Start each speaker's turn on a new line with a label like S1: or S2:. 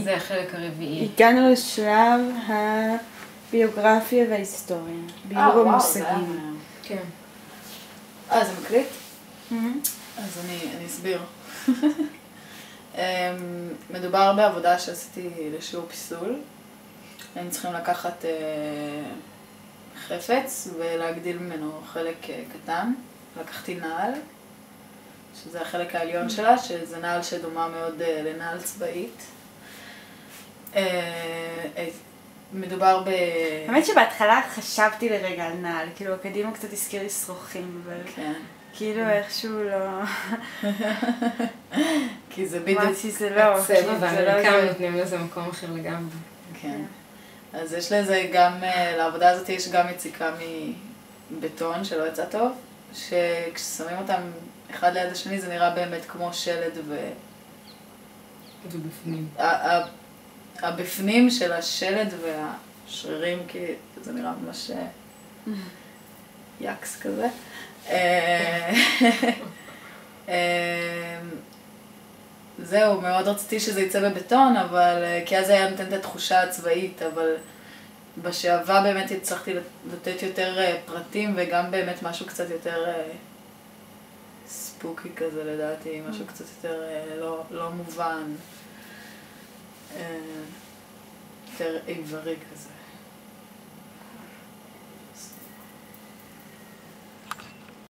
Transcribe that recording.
S1: זה החלק הרביעי.
S2: הגענו לשלב הביוגרפיה וההיסטוריה. ביור המושגים.
S1: כן.
S3: זה מקליט? אז אני אסביר. מדובר בעבודה שעשיתי לשיעור פיסול. היינו צריכים לקחת חפץ ולהגדיל ממנו חלק קטן. לקחתי נעל, שזה החלק העליון שלה, שזה נעל שדומה מאוד לנעל צבאית. מדובר
S2: האמת שבהתחלה חשבתי לרגע על נעל, כאילו הקדימה קצת הזכיר לי שרוכים, אבל כאילו איכשהו לא...
S3: כי זה בדיוק
S1: הצבע, והאמריקאים נותנים לזה מקום אחר לגמרי.
S3: כן. אז יש לזה גם, לעבודה הזאת יש גם יציקה מבטון שלא יצא טוב, שכששמים אותם אחד ליד השני זה נראה באמת כמו שלד
S1: ובפנים.
S3: הבפנים של השלד והשרירים, כי זה נראה ממש יקס כזה. זהו, מאוד רציתי שזה יצא בבטון, כי אז היה נותן את התחושה הצבאית, אבל בשעבה באמת הצלחתי לתת יותר פרטים וגם באמת משהו קצת יותר ספוקי כזה לדעתי, משהו קצת יותר לא מובן, יותר איברי כזה.